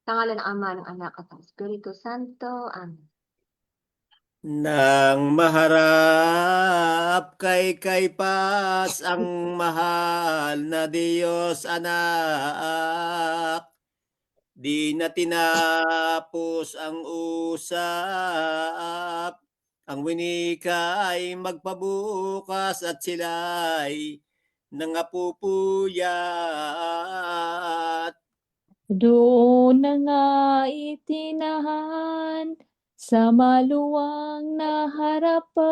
Sa ngalan ng Ama, ng Anak, at ng Espiritu Santo. Amen. Nang maharap kay Kaypas ang mahal na Diyos anak, di na tinapos ang usap. Ang winika ay magpabukas at sila'y nangapupuyat. Doon na nga itinahan sa maluwang na harapan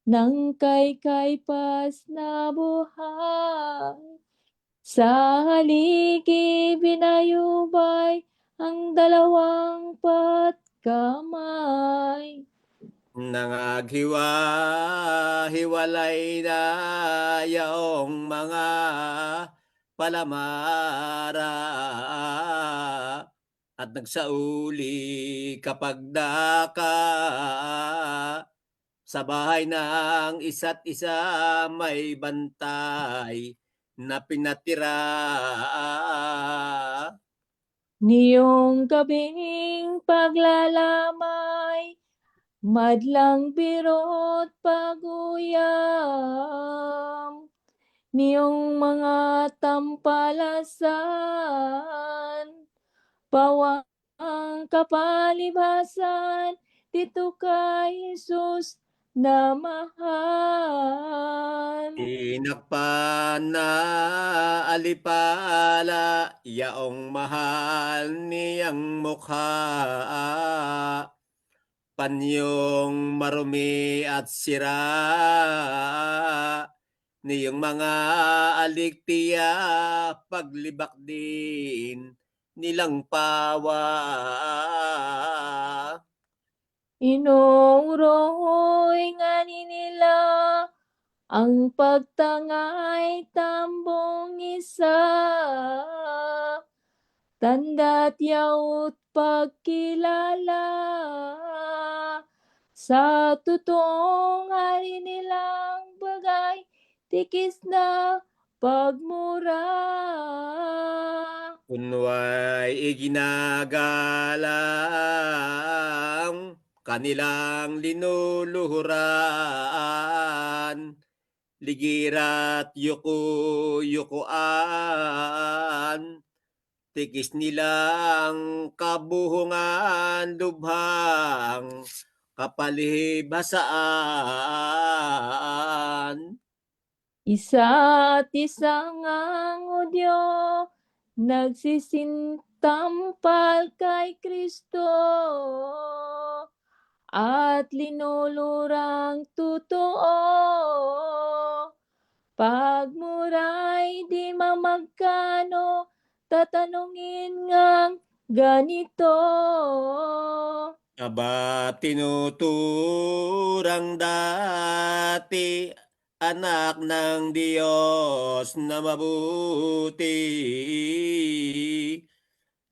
ng kay Kaypas na buhay. Sa haligi binayubay ang dalawang patkamay. Nangaghiwa-hiwalay na yaong mga palamara at nagsauli kapag daka sa bahay ng isa't isa may bantay na pinatira. Niyong gabing paglalamay, madlang biro't paguyam, niyong mga tampalasan, pawang kapalibasan, dito kay Jesus na mahal. Tinakpan na alipala, yaong mahal niyang mukha. Panyong marumi at sira, niyong mga aliktiya, paglibak din nilang pawa. Inuuroy nga nila ang pagtangay tambong isa, tanda't yaot pagkilala, sa totoong hari nilang bagay, tikis na pagmura. Kunway iginagalang kanilang linuluhuran, ligirat yuku-yukuan, tikis nilang kabuhungan, lubhang kapalibhasaan. Isa't isang ang Hudyo, nagsisintampal kay Kristo, at linulurang totoo, pagmuray di mamagkano, tatanungin ngang ganito. Aba, tinuturang dati, anak ng Diyos na mabuti,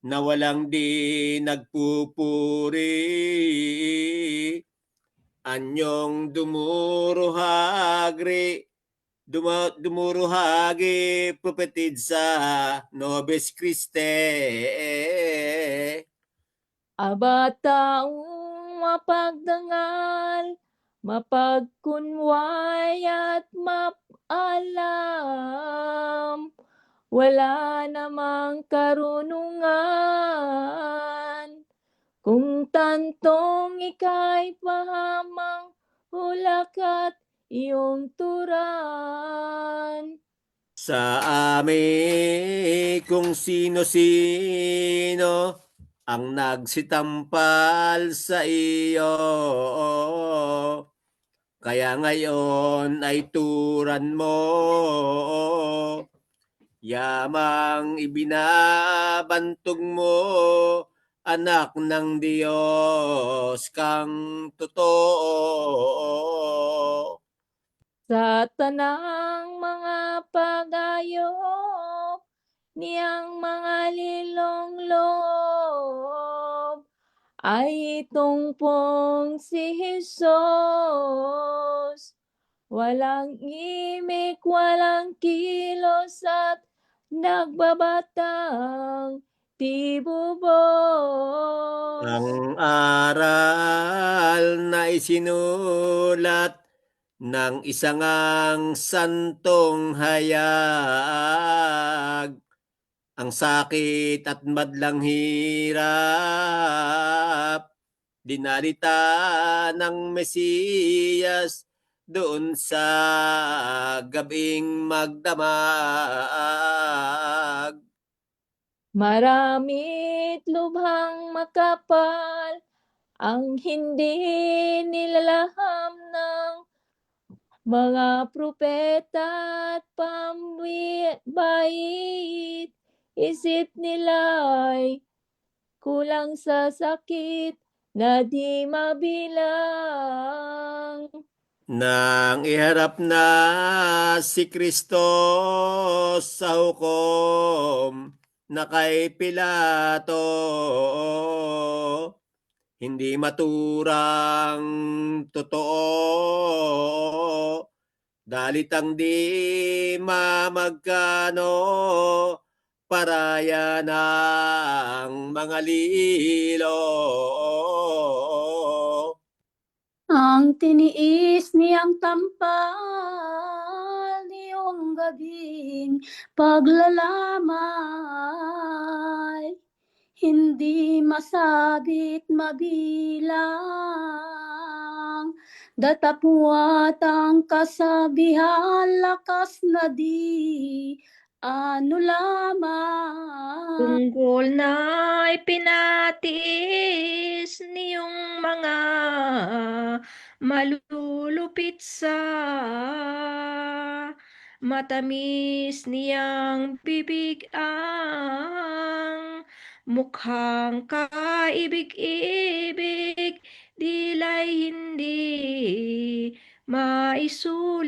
na walang di nagpupuri, anyong dumuruhagi propetid sa Nobis Christe. Aba taong mapagdangal, mapagkunway at mapalam, wala namang karunungan, kung tantong ika'y pahamang hulak at iyong turan. Sa amin kung sino-sino ang nagsitampal sa iyo, kaya ngayon ay turan mo, yamang ibinabantog mo, anak ng Diyos kang totoo. Sa tanang mga pag-ayop, niyang mga lilong-loob, ay itong pong si Jesus. Walang imik, walang kilos at nagbabatang tibubos. Ang aral na isinulat ng isangang santong hayag, ang sakit at madlang hirap, dinalita ng Mesiyas doon sa gabing magdamag. Maramit lubhang makapal ang hindi nilalaham ng mga propeta at pambait. Isip nila'y kulang sa sakit na di mabilang. Nang iharap na si Kristo sa hukom na kay Pilato, hindi maturang totoo, dalitang di mamagkano, paraya ng mga lilo. Ang tiniis niyang tampal niyong gabing paglalamay, hindi masabit mabilang, datapwat ang kasabihan, lakas na di ano lamang. Tungkol na ipinatiis niyong mga malulupit sa matamis niyang bibig, ang mukhang kaibig-ibig, dila'y hindi maisulit.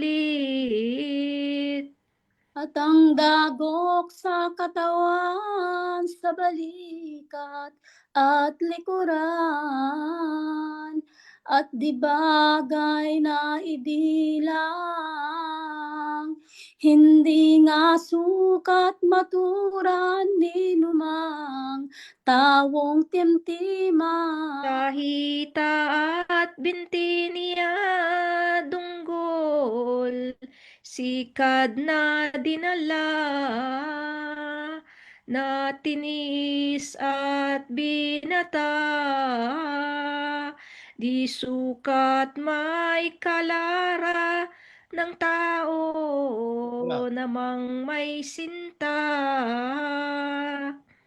At ang dagok sa katawan, sa balikat at likuran, at di bagay na ibilang, hindi nga sukat maturan ni numang tawong timtiman. Sa hita at binti niya dunggol, sikad na dinala, na tinis at binata, di sukat may kalara ng tao namang may sinta.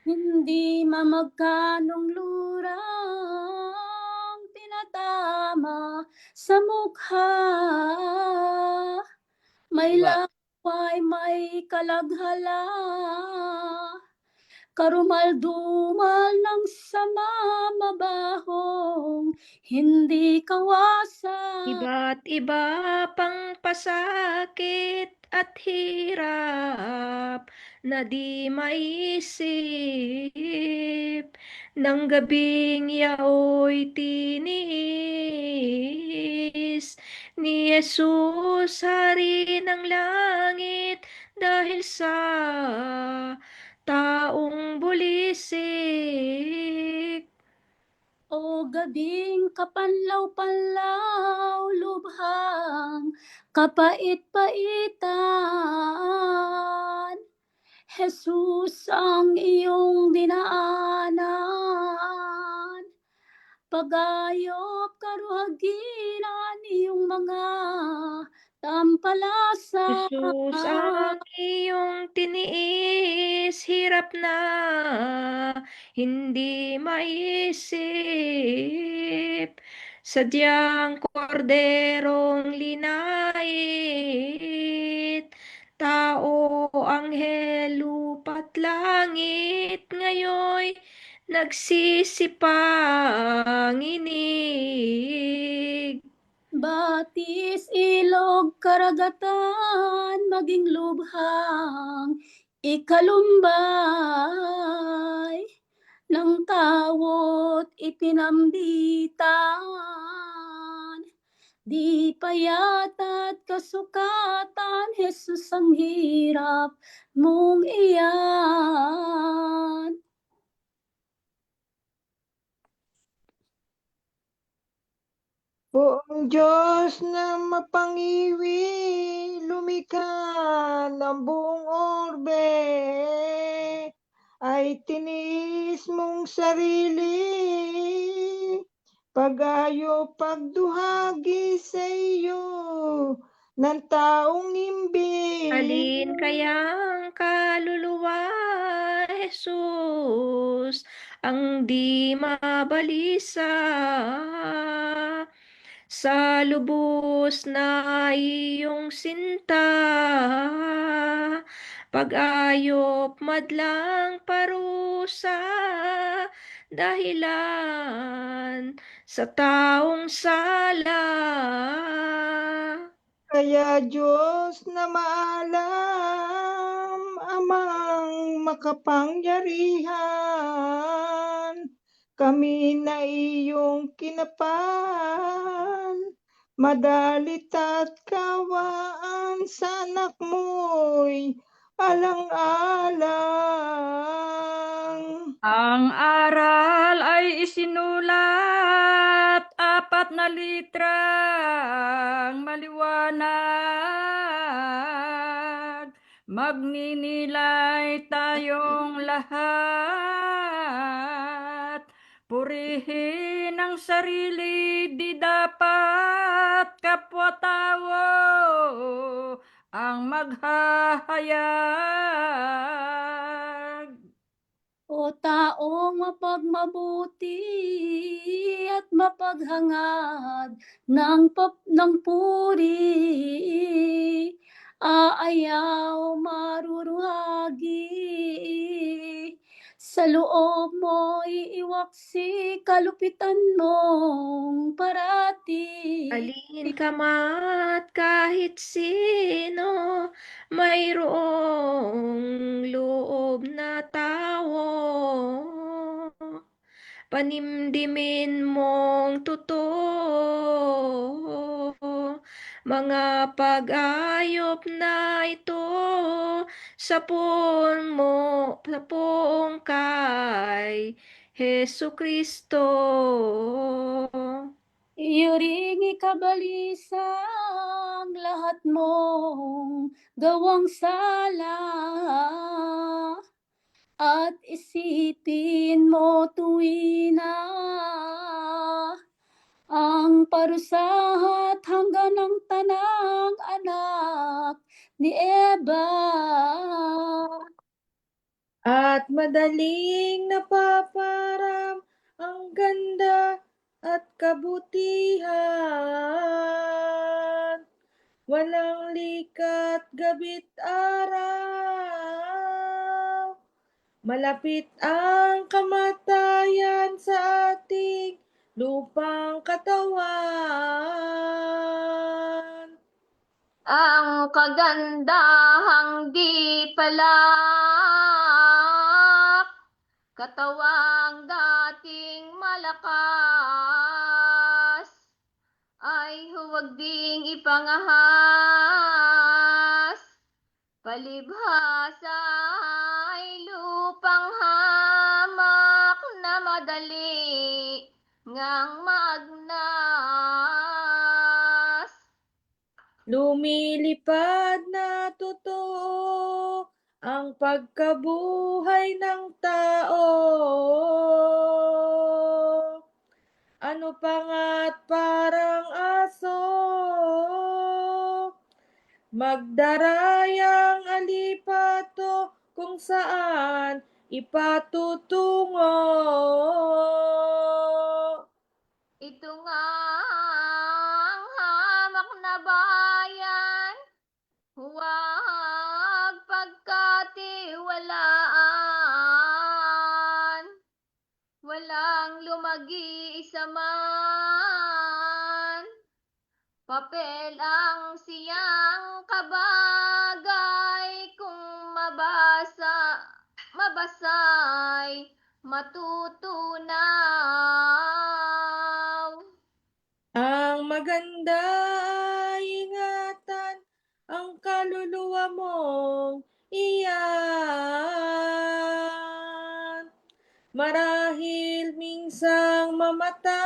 Hindi mamagkanong lurang pinatama sa mukha, may laway, may kalaghala, karumal-dumal ng sama, mabahong hindi kawasan. Iba't iba pang pasakit at hirap na di maisip, ng gabing yaoy tiniis ni Jesus, Hari ng langit, dahil sa taong bulisik. O gabing kapanlaw-panlaw, lubhang kapait-paitan, Jesus ang iyong dinaanan, pagayop karuhaginan iyong mga tampalasan. Jesus ang iyong tiniis, hirap na hindi maisip, sadyang korderong linait, tao, anghel, lupa't langit, ngayoy nagsisipanginig. Batis, ilog, karagatan, maging lubhang ikalumbay, ng tawot ipinambitan, di payat at kasukatan, Jesus ang hirap mong iyan. Buong Diyos na mapangiwi, lumikha ng buong orbe, ay tinis mong sarili, pag-ayo pagduhagi sa iyo ng taong imbi. Alin kayang kaluluwa, Jesus, ang di mabalisa sa lubos na iyong sinta, pag-ayop madlang parusa, dahilan sa taong sala. Kaya Diyos na maalam, Amang makapangyarihan, kami na iyong kinapal, madalit at kawaan sa anak mo'y alang-alang. Ang aral ay isinulat, 4 na litrang maliwanag. Magninilay tayong lahat. Purihin ang sarili, di dapat kapwa-tao ang maghahayag. O taong mapagmabuti at mapaghangad ng puri, aayaw maruruhagi, sa loob mo iiwaksi kalupitan mong parati. Alin ka mat kahit sino, mayroong loob na tao, panimdimin mong totoo, mga pag-ayop na ito sa puong kay Hesu Kristo. Iyoring ikabalisang lahat mong gawang sala, at isipin mo tuwina ang parusahat hanggang ng tanang anak ni Eva. At madaling napaparam ang ganda at kabutihan, walang likat gabit araw, malapit ang kamatayan sa ating lupang katawan. Ang kagandahang di palak, katawang dating malakas, ay huwag ding ipangahas, palibhasa ay lupang hamak na madali ngang magnas. Lumilipad na totoo ang pagkabuhay ng tao. Ano pa nga't parang aso, magdarayang alipato kung saan ipatutungo. Ito nga ang hamak na bayan, huwag pagkatiwalaan, walang lumag-iisa man, papel ang siyang kabagay, kung mabasa'y matutunaw. Ang maganda ay ingatan ang kaluluwa mong iyan. Marahil minsang mamatay,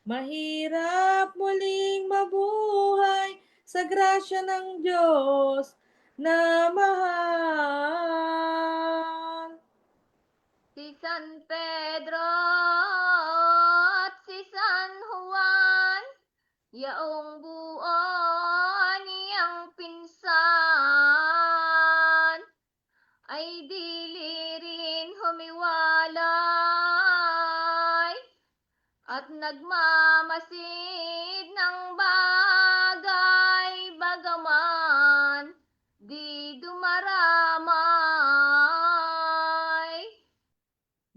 Mahirap muling mabuhay sa grasya ng Diyos na mahal. Si San Pedro at si San Juan, yaong buo niyang pinsan, ay dili rin humiwalay at nagmamasid ng bagay bagaman di dumaramay.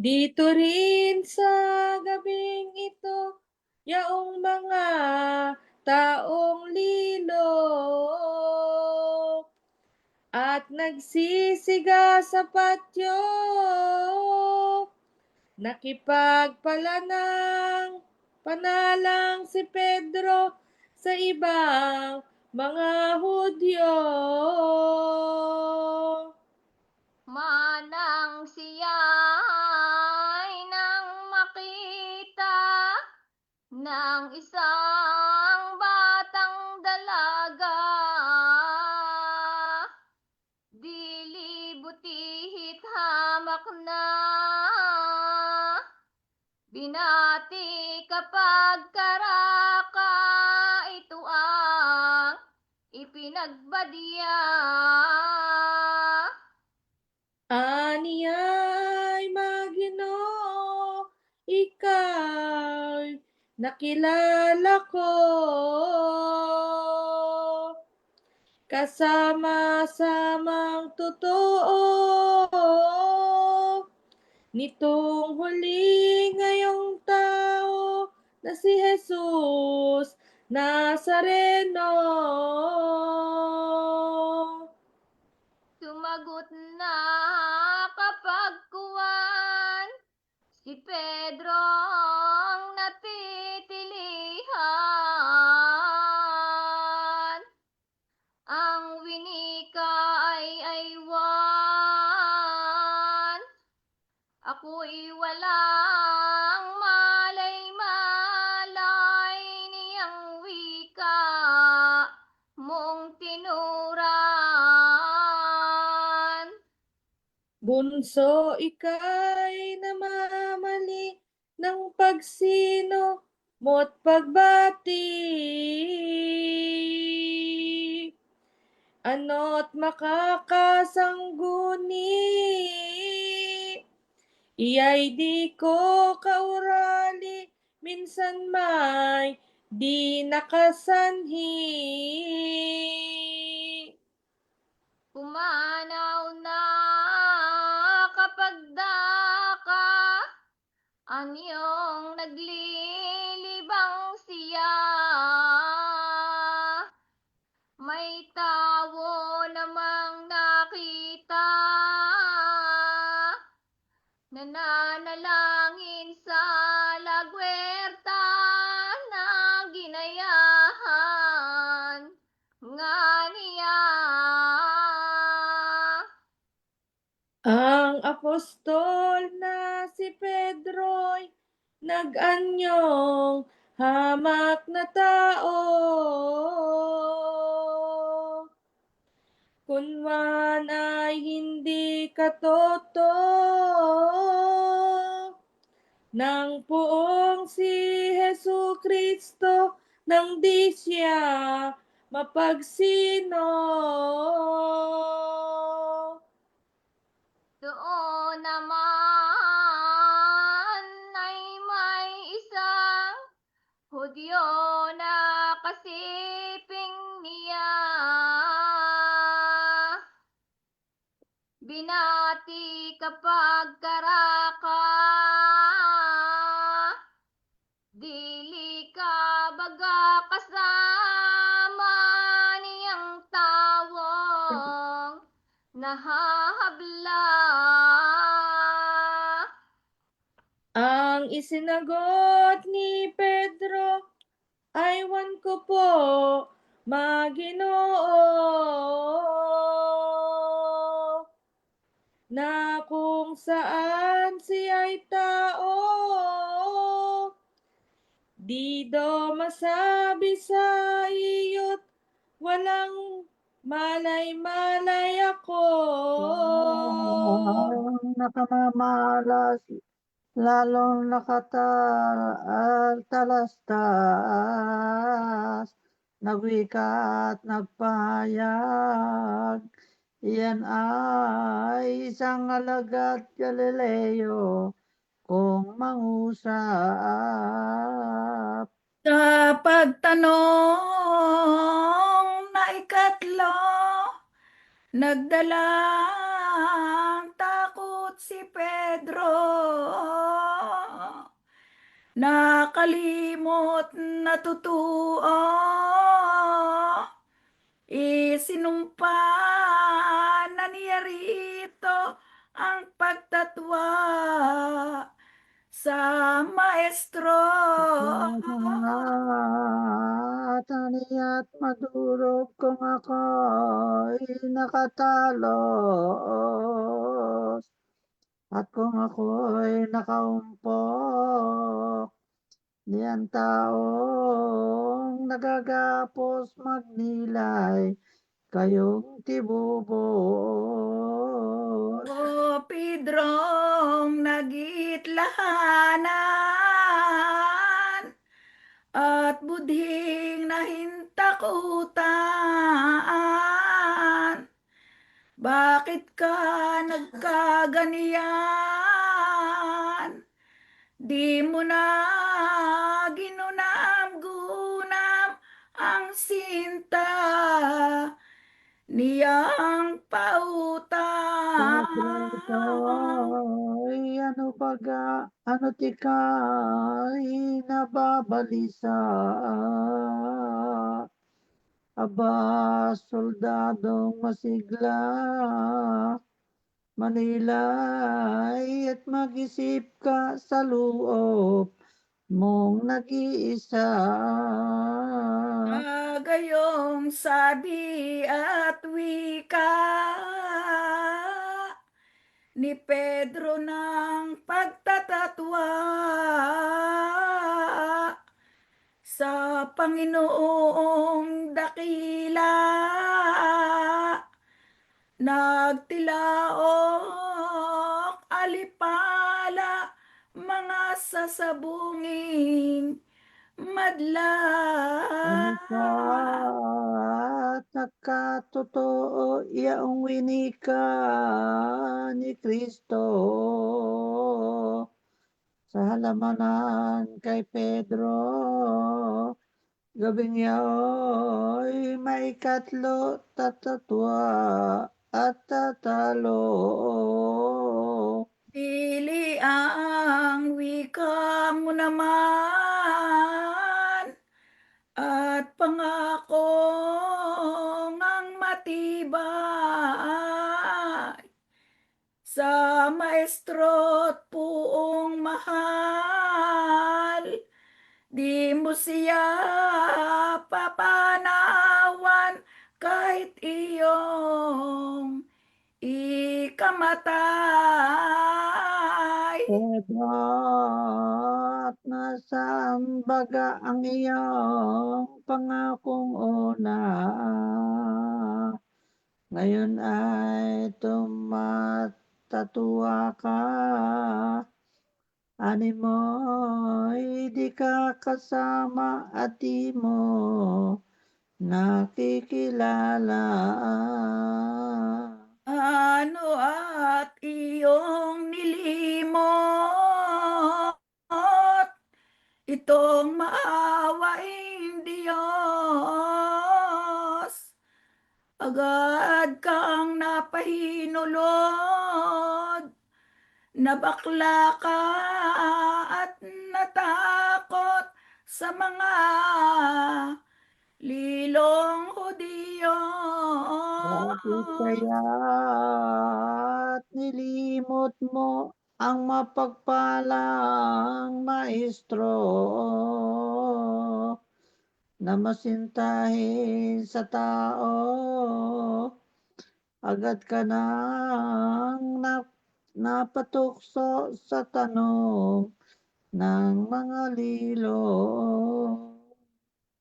Dito rin sa gabing ito, yaong mga taong lilo at nagsisiga sa patyo, nakipagpalanang panalang si Pedro sa ibang mga Hudyo. Manang siya'y nang makita ng isang batang dalaga, dili butihit hamak na, binati kapag karaka, ito ang ipinagbadya. Aniyay Maginoo, ika'y nakilala ko. Kasama-samang totoo, nitong huli ngayong tao na si Jesus Nazareno. Sumagot na kapag kuwan si Pedro ang napipilihan. Ang winika ay aywan, ako'y walang malay-malay niyang wika mong tinuran. Bunso, ika'y namamali ng pagsino mo't pagbati. Ano't makakasangguni, iya'y di ko kaurali, minsan may di nakasanhi. Pumanaw na kapag daka, anyong naglilibang siya. May tao namang nakita, nananalangin sa lagwerta na ginayahan nga niya. Ang apostol na si Pedro'y nag-anyong hamak na tao. Kunman ay hindi katotoo, nang poong si Jesucristo nang di siya mapagsino. Doon naman ay may isang Hudyo na kasiping niya. Binati kapag karaka, dili ka baga kasama niyang tawong nahahabla. Ang isinagot ni Pedro, aywan ko po, Maginoo, na kung saan siya'y tao, Di daw masabi sa iyo't walang malay-malay ako. Ang nakamamalas, lalong nakatalastas, nagwika at nagpahayag. Iyan ay isang alagad Galileo kung mangusap. Sa pagtanong na ikatlo, nagdalang takot si Pedro. Nakalimot na totoo, isinumpa na niya rito ang pagtatwa sa maestro. At aniya't madurog kung ako'y nakatalos at kung ako'y nakaumpok, diyan taong nagagapos magnilay kayong tibubos. O Pedrong nagitlahanan at budhing nahintakutan, bakit ka nagkaganiyan? Di mo na ginunam-gunam ang sinta niyang pautan. Ay, ano baga, ano tika'y nababalisa? Aba, soldadong masigla, Manilay at mag-isip ka sa loob mong nag-iisa. Gayong sabi at wika ni Pedro ng pagtatatwa sa Panginoong dakila, nagtilaok alipala mga sasabunging madla. Ano ka at nakatotoo iyang winika ni Kristo. Sa halamanan kay Pedro, gabing yao'y maikatlo tatatwa at tatalo. Pili ang wika mo naman at pangako ngang matibay sa maestro't puong mahal. Di mo siya papanawan kahit iyong ikamatay. At nasaan baga ang iyong pangakong una? Ngayon ay tumatatuwa ka. Ani mo'y di ka kasama at di mo nakikilala. Ano at iyong nilimot, itong maawaing Diyos. Agad kang napahinulod, nabakla ka at natakot sa mga lilong Hudiyo. Bakit kaya't nilimot mo ang mapagpalang maestro na masintahin sa tao? Agad ka nang napatukso sa tanong ng mga lilo.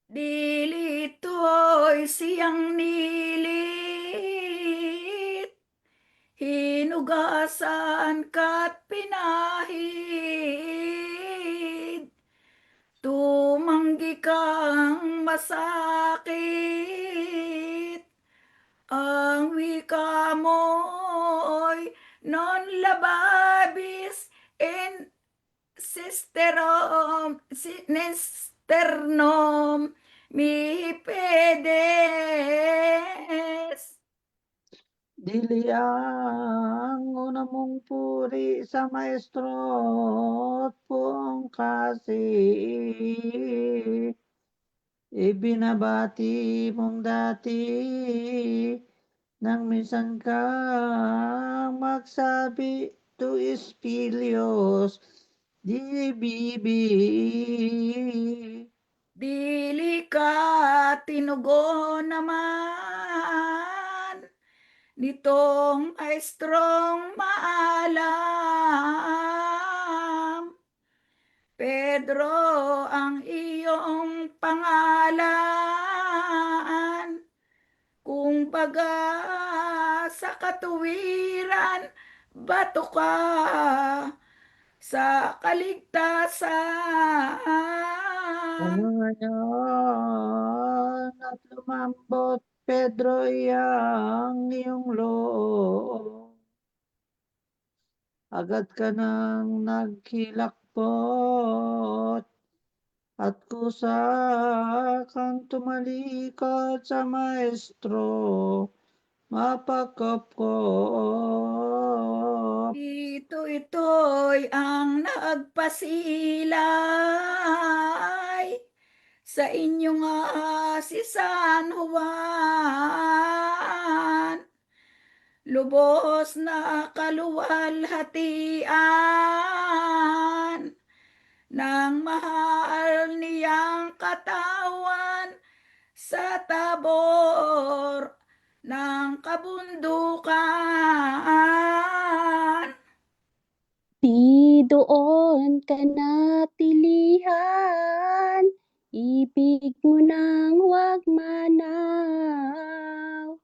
Dilito'y siyang nilit, hinugasan ka't pinahid. Tumanggi kang masakit, ang wika mo'y non-lababis in sisternom mihi pedes. Dili ang una mong puri sa maestro't buong kasi. Ibinabati mong dati nang minsan kang magsabi to Espilios di bibi. Dili ka tinugo naman nitong maestrong maalam. Pedro ang iyong pangalan, kung baga sa katuwiran bato ka sa kaligtasan. Ano ngayon at lumambot Pedro iyang iyong loob. Agad ka nang naghilakbot at kusa kang tumalikod sa maestro, mapakopkop. Ito'y ang nagpasilay sa inyong si San Juan. Lubos na kaluwalhatian ng mahal niyang katawan sa tabor ng kabundukan. Di doon ka natilihan, ibig mo nang huwag manaw.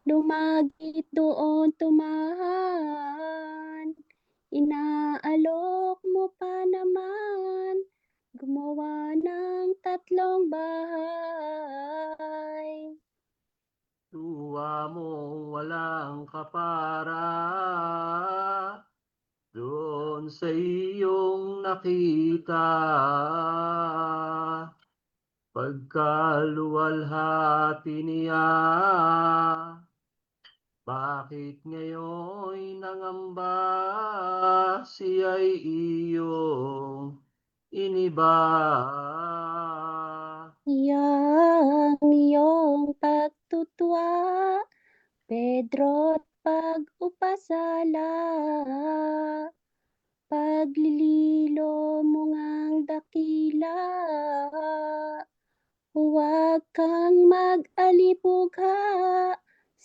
Lumagit doon tumahan, inaalok mo pa naman, gumawa ng 3 bahay. Tuwa mong walang kapara, doon sa iyong nakita. Pagkaluwalhati niya, bakit ngayon nangamba siya'y iyong iniba? Yang iyong pagtutwa, Pedro't pag-upasala, paglililo mo ngang dakila, huwag kang mag-alibugha,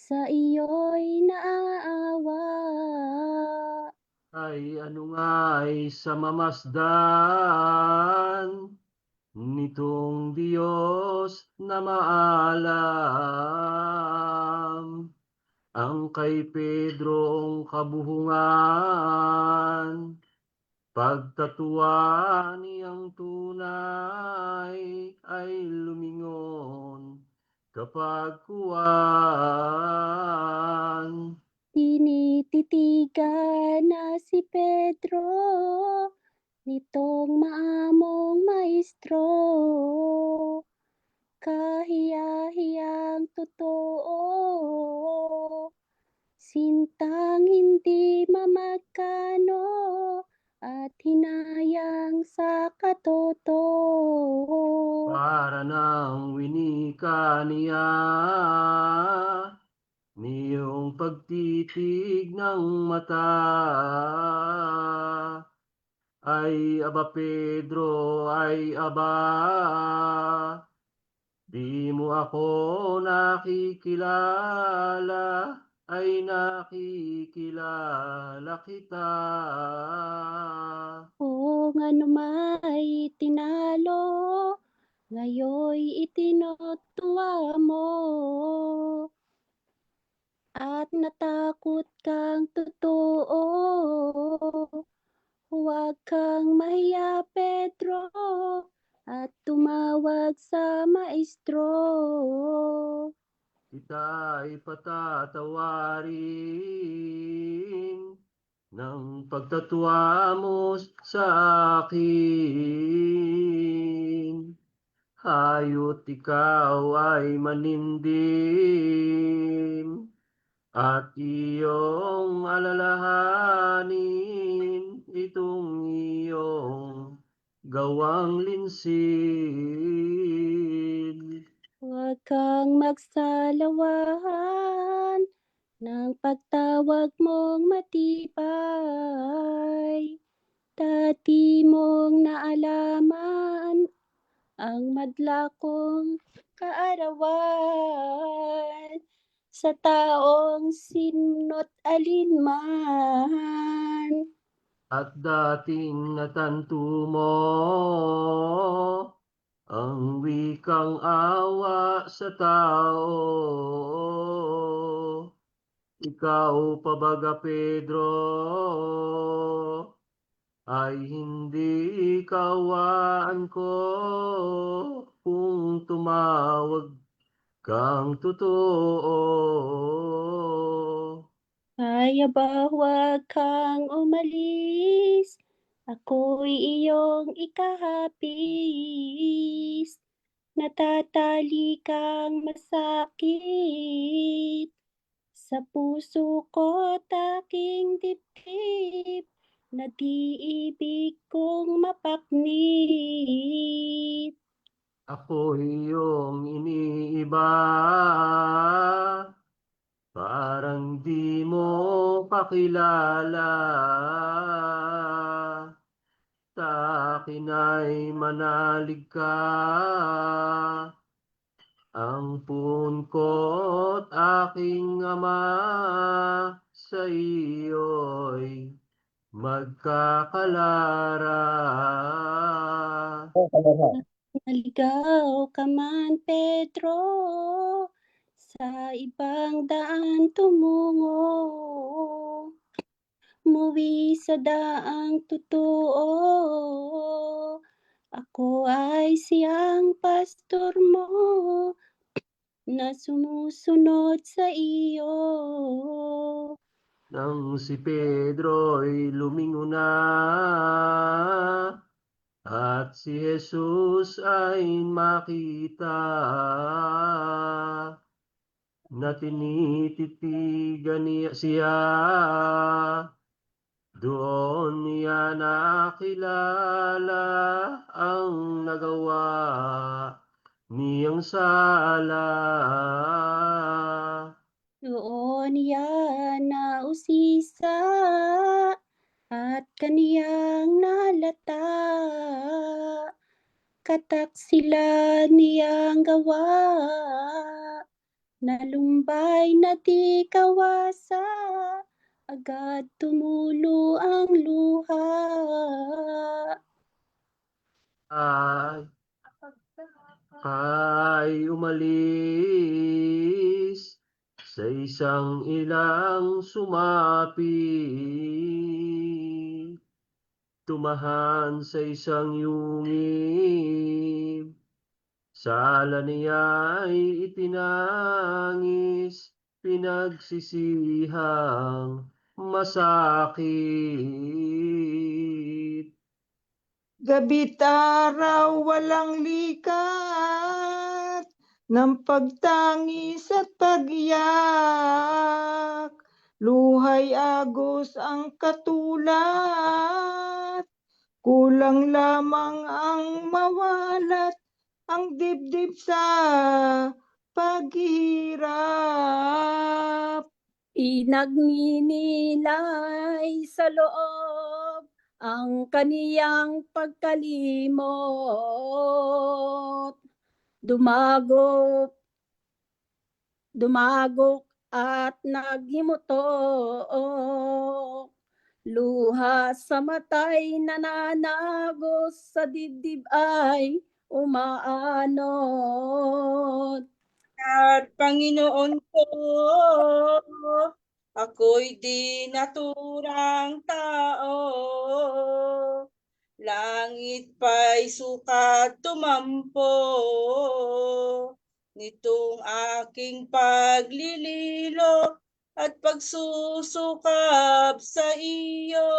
sa iyo'y naaawa. Ay ano nga'y sa mamasdan nitong Diyos na maalam, ang kay Pedrong kabuhungan, pagtatuwa niyang tunay ay lumingon kapag kuwan. Tinititigan na si Pedro nitong maamong maestro, kahiya-hiyang totoo, sintang hindi mamagkano at hinayang sa katoto. Para ng winika niya, niyong pagtitig ng mata, ay aba Pedro, ay aba, di mo ako nakikilala, ay nakikilala kita. Kung ano may tinalo, ngayoy itinutuwa mo. At natakot kang totoo, huwag kang mahiya, Pedro, at tumawag sa maestro. Kita'y patatawarin ng pagtatuwa mo sa akin. Hayot ikaw ay manindim at iyong alalahanin itong iyong gawang linsil. Huwag kang magsalawahan ng pagtawag mong matibay. Dati mong naalaman ang madla kong kaarawan sa taong sino't alinman. At dating natanto mo ang wikang awa sa tao. Ikaw pabaga, Pedro, ay hindi kawaan ko kung tumawag kang totoo. Kaya ba huwag kang umalis? Ako'y iyong ikahapis. Natatali kang masakit sa puso ko't aking dibdib na di ibig kong mapaknit. Ako iyong iniiba, parang di mo kakilala. Sa akin ay manalig ka, ang puon ko't aking ama sa iyo'y magkakalara. Naligaw ka man, Pedro, sa ibang daan tumungo. Muwi sa daang totoo, ako ay siyang pastor mo na sumusunod sa iyo. Nang si Pedro'y lumingon na, at si Jesus ay makita, na tinititigan siya, doon niya nakilala ang nagawa niyang sala. Doon yan nausisa at kaniyang nalata. Katak sila niyang gawa, nalumbay na di kawasa, agad tumulo ang luha. Ay umalis sa isang ilang sumapi, tumahan sa isang yungib, sala niya'y itinangis, pinagsisihang masakit. Gabi't araw walang likat ng pagtangis at pag-iyak. Luhay agos ang katulad, kulang lamang ang mawalat ang dibdib sa paghihirap. Inagninilay sa loob ang kaniyang pagkalimot. Dumagok at naghimutok. Luha sa matay nananagos, sa dibdib ay umaanod. At Panginoon ko, ako'y di naturang tao. Langit pa'y sukat tumampo nitong aking paglililo at pagsusukap sa iyo.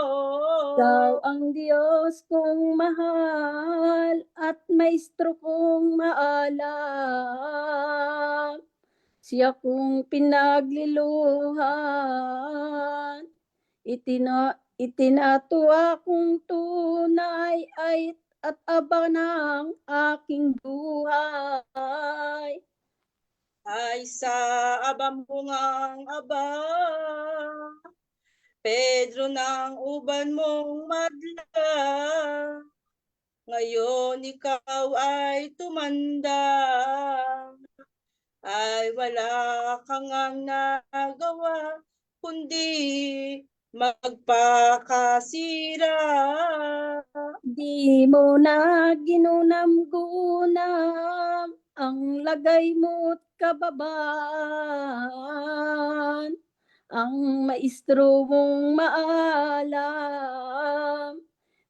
Ikaw ang Diyos kong mahal at Maestro kong maalam. Siya kong pinagliluhan. Itinatuwa kong tunay at aba ng aking buhay. Ay sa abambungang aba, Pedro ng uban mong madla, ngayon ikaw ay tumanda, ay wala kang ang nagawa, kundi magpakasira. Di mo na ginunam-gunam ang lagay mo't kababan, ang maestro mong maalam.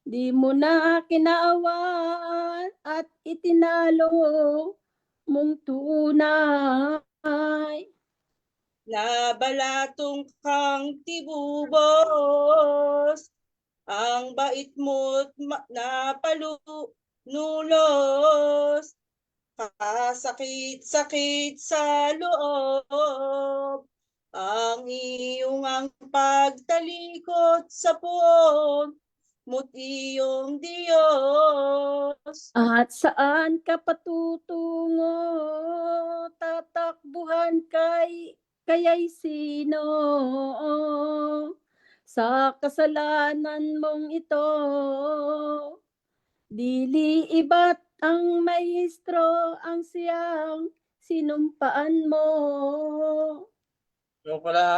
Di mo na kinaawan at itinalo mong tunay. Nabalatong kang tibubos, ang bait mo't napalunulos, kasakit-sakit sa loob, ang iyong ang pagtalikod sa puon mo't iyong Diyos. At saan ka patutungo, tatakbuhan kaya'y sino? Sa kasalanan mong ito, dili iba't ang maestro ang siyang sinumpaan mo. Ikaw pala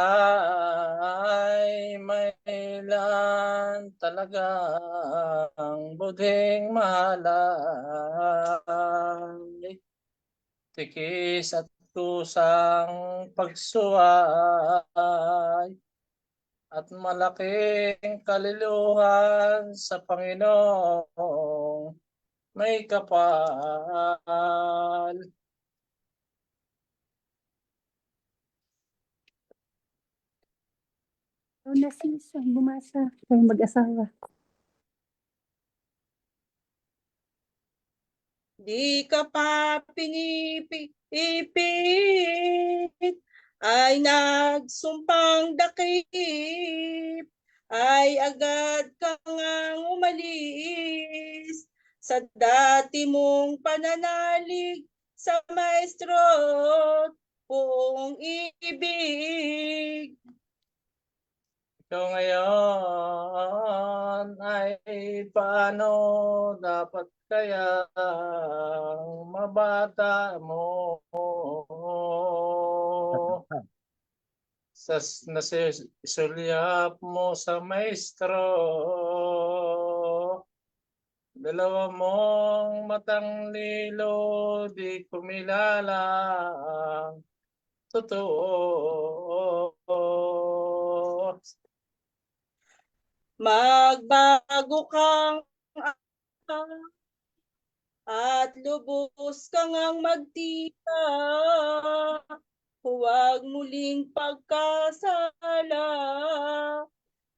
ay may ilan talagang buding mahalay. Tikis at kusang pagsuway at malaking kaliluhan sa Panginoong may kapal. Na sis, ang bumasa. Kayong mag-asawa. Di ka pa pinipipit, ay nagsumpang dakip, ay agad kang umalis sa dati mong pananalig sa maestro buong ibig. Ikaw ngayon ay paano dapat kaya mabata mo sa nasisulyap mo sa maestro, dalawa mong matang lilo di kumilala totoo. Magbago kang at lubos kang ang magtika, huwag muling pagkasala,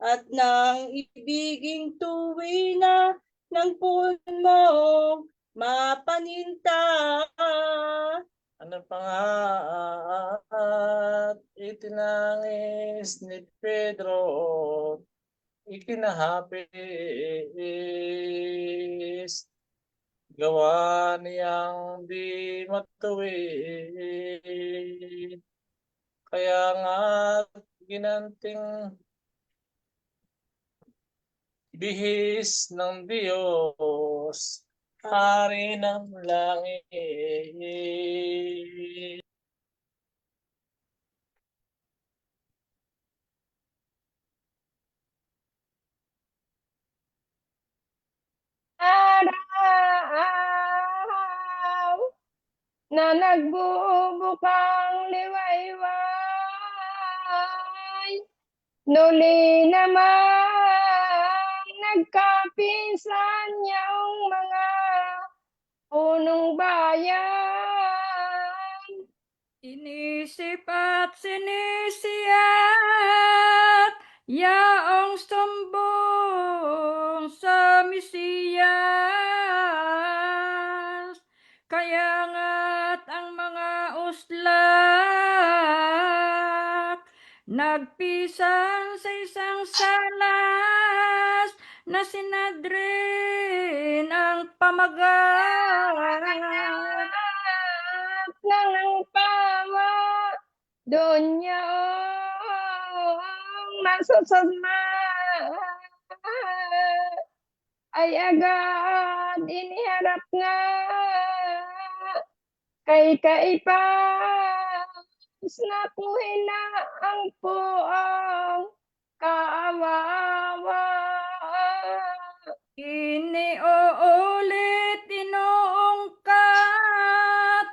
at nang ibiging tuwina ng puon mong mapaninta. Ano pa nga at itinangis ni Pedro, ikinahapis, gawa niyang di matuwid. Kaya nga ginanting bihis ng Diyos, Hari ng langit. na nagbubukang liwayway. Nuli namang nagkapisan niyang mga punong bayan. Inisip at sinisiyat, yaong sumbong sa Mesiyas. Kaya nga't ang mga uslak nagpisan sa isang salas na sinadrin ang pamagat ng pawa, doon niyang masusama ay agad iniharap nga kay Kaipas na puhina ang puang kaawawa. Iniuulit, inuungkat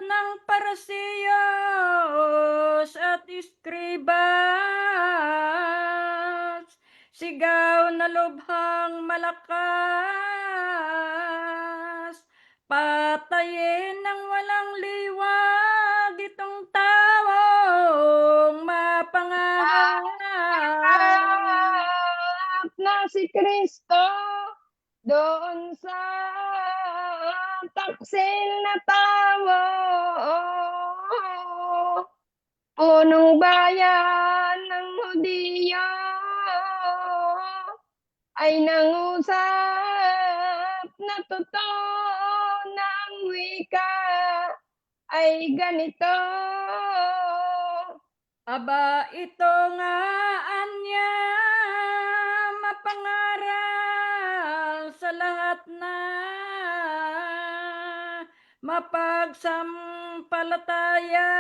ng Parisiyos at Eskribas. Sigaw na lubhang malakas, patayin ng walang liwag itong taong mapangarap na si Kristo doon sa taksil na tao, punong bayan ng Hudiyo ay nangusap na totoo ng wika ay ganito. Aba, ito nga anya mapangaral sa lahat na mapagsampalataya,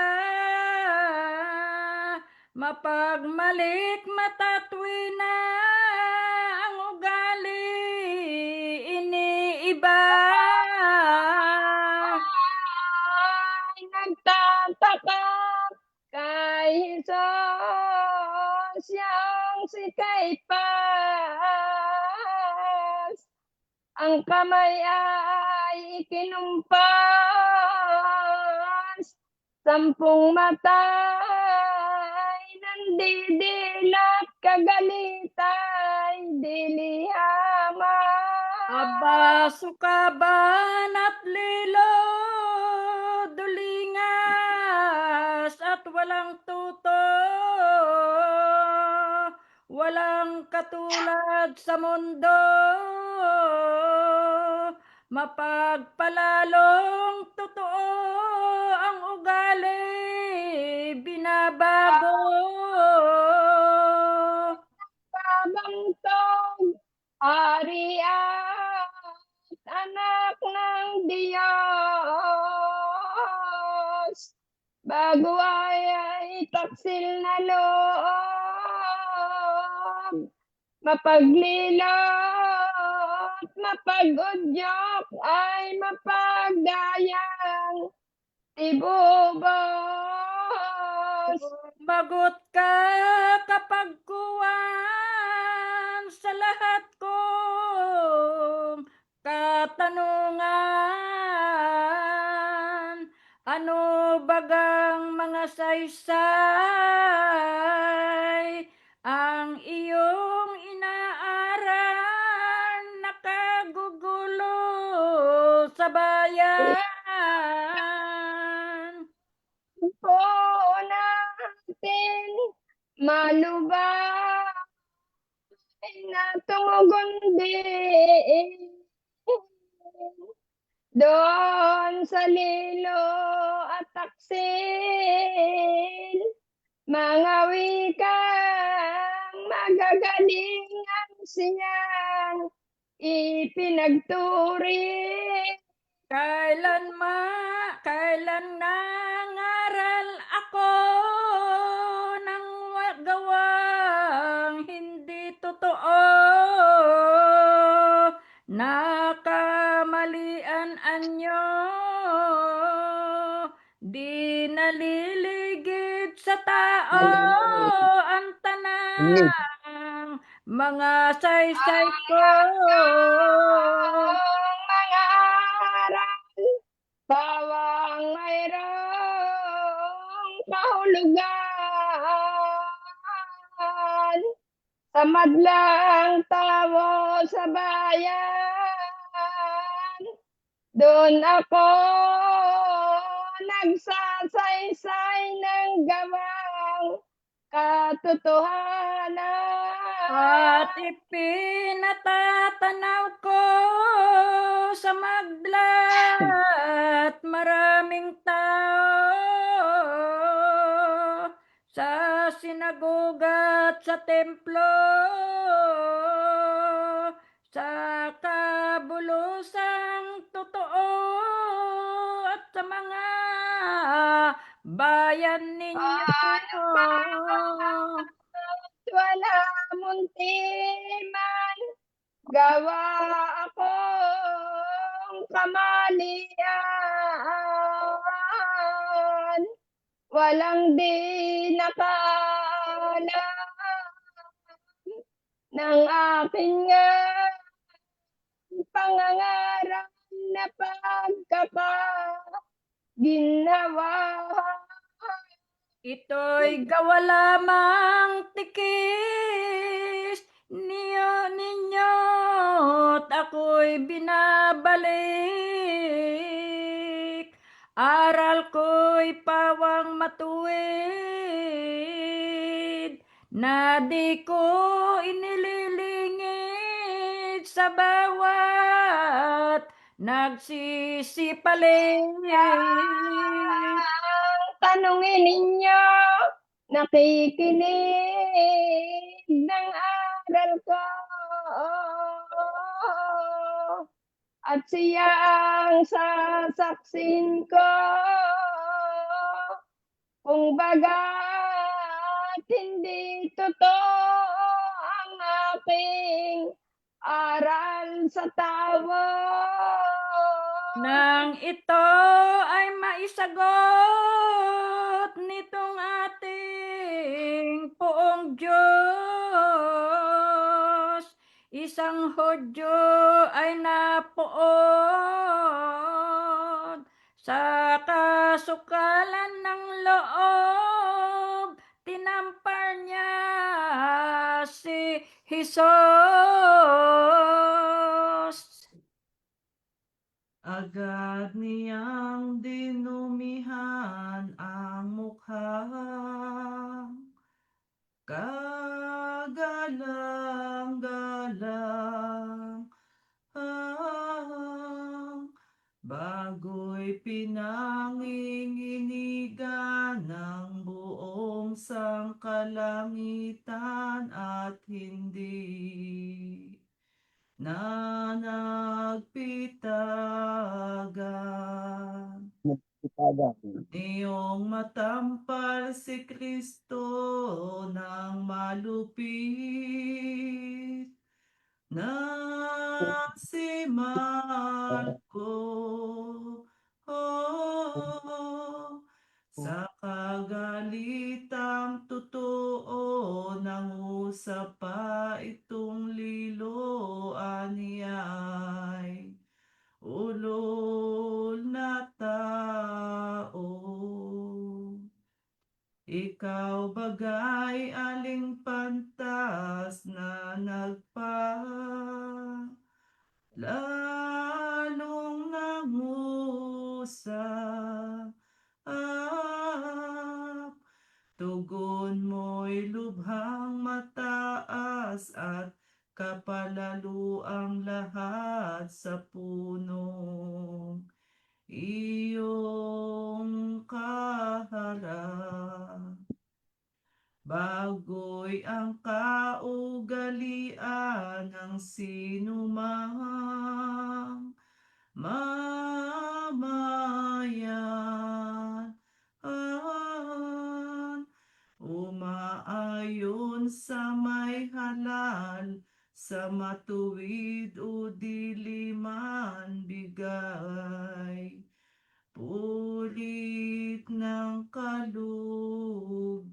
mapagmalik matatwi na ang ugali iniiba. Ay nagtataka kay Jesus yang si Kaipas, ang kamay ay ikinumpas, 10 matay nandidilat, kagalitay dilihaman. Aba, sukaban at lilo, dulingas at walang tuto, walang katulad sa mundo, mapagpalalong totoo ang ugali, binabago. Kabantog, Ari at anak ng Diyos, bago ay taksil na loob, mapaglilot, mapagudyok ay mapagdayang tibubos. Bagot ka kapag kuwan sa lahat kong katanungan. Ano bagang mga saysay ang iyong inaaral, nakagugulo sa bayan? Po natin malubay na tumugundi doon sa lilo at taksil, mga wikang magagalingan siyang ipinagturi. Kailan nangaral ako ng gawang hindi totoo, nakamalian anyo sa tao ang tanang mga saysay ko. Mga aral, bawang mayroong kahulugan. Sa madlang tao sa bayan, doon ako nagsasaysay ng gawang katotohanan. At ipinatatanaw ko sa magla't maraming tao sa sinagoga at sa templo, sa kabulusang totoo at sa mga bayan ninyo. Wala munti man gawa akong kamalian, walang di nakaalam ng aking pangangarap na pagkakaginawa. Ito'y gawa lamang tikis ninyo't ako'y binabalik. Aral ko'y pawang matuwid na di ko inililingid sa bawat nagsisipaling. Tanungin ninyo, nakikinig ng aral ko, at siya ang sasaksin ko. Kung baga't hindi totoo ang aking aral sa tawa, nang ito ay maisagot nitong ating poong Diyos, isang Hudyo ay napoon sa kasukalan ng loob, tinampar niya si Hesus. Agad niyang dinumihan ang mukha, kagalang-galang, bago'y pinanginginigan ng buong sangkalangitan at hindi na nagpitagan. Iyong matampal si Kristo ng malupit na si Marco, sa kagalitang totoo nangusap pa itong liloan niya'y ulol na tao. Ikaw bagay aling pantas na lalong nangusap, tugon mo'y lubhang mataas at kapalalo ang lahat sa punong iyong kaharap. Bago'y ang kaugalian ng sinumang mamayan, umaayon sa may halal, sa matuwid o diliman bigay, pulit ng kalugdan.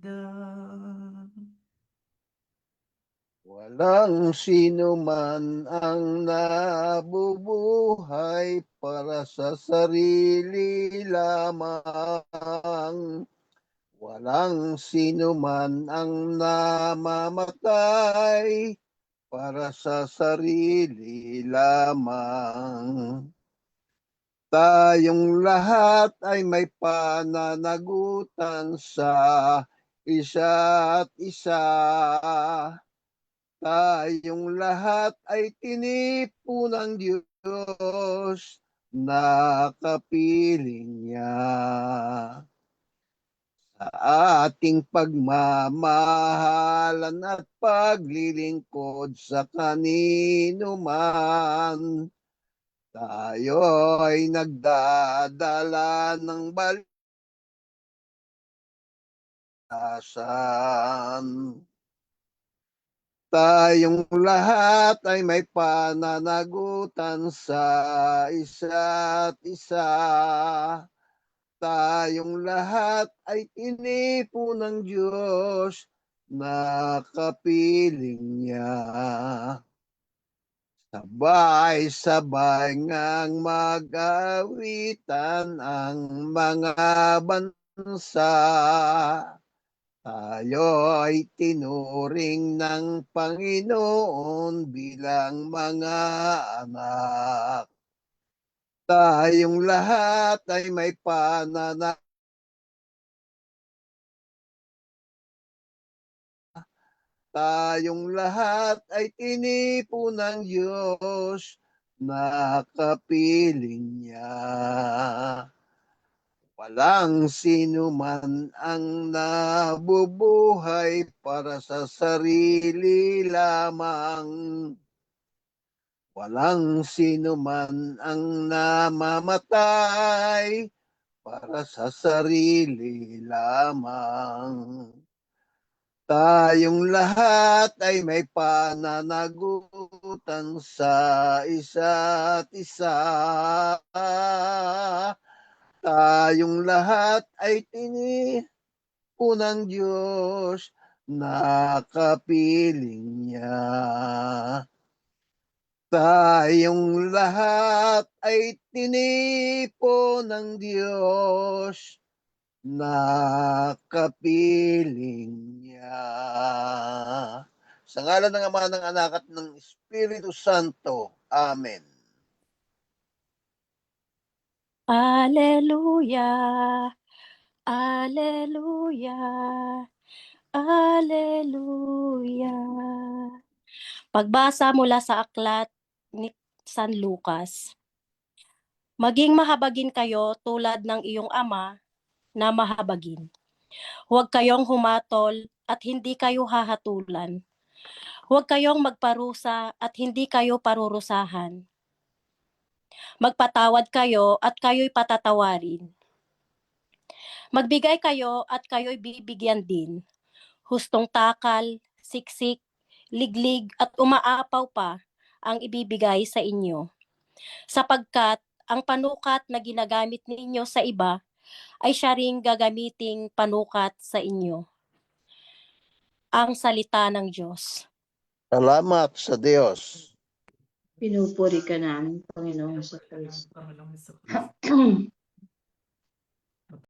Walang sino man ang nabubuhay para sa sarili lamang. Walang sino man ang namamatay para sa sarili lamang. Tayong lahat ay may pananagutan sa isa't isa. Tayong lahat ay tinipo ng Diyos na kapiling niya. Sa ating pagmamahalan at paglilingkod sa kanino man, tayo ay nagdadala ng balasan. Tayong lahat ay may pananagutan sa isa't isa. Tayong lahat ay tinipo ng Diyos na kapiling niya. Sabay-sabay ngang mag-awitan ang mga bansa. Tayo ay tinuring ng Panginoon bilang mga anak. Tayong lahat ay may pananagutan. Tayong lahat ay tinipo ng Diyos na kapiling niya. Walang sino man ang nabubuhay para sa sarili lamang. Walang sino man ang namamatay para sa sarili lamang. Tayong lahat ay may pananagutan sa isa't isa. Tayong lahat ay tinipo ng Diyos na kapiling niya. Tayong lahat ay tinipo ng Diyos na kapiling niya. Sa ngalan ng Ama, ng Anak at ng Espiritu Santo. Amen. Alleluia, Alleluia, Alleluia. Pagbasa mula sa aklat ni San Lucas. Maging mahabagin kayo tulad ng iyong ama na mahabagin. Huwag kayong humatol at hindi kayo hahatulan. Huwag kayong magparusa at hindi kayo parurusahan. Magpatawad kayo at kayo'y patatawarin. Magbigay kayo at kayo'y bibigyan din. Hustong takal, siksik, liglig at umaapaw pa ang ibibigay sa inyo. Sapagkat ang panukat na ginagamit ninyo sa iba ay siya ring gagamiting panukat sa inyo. Ang salita ng Diyos. Salamat sa Diyos. Pinupuri ka namin, Panginoon sa Kristo.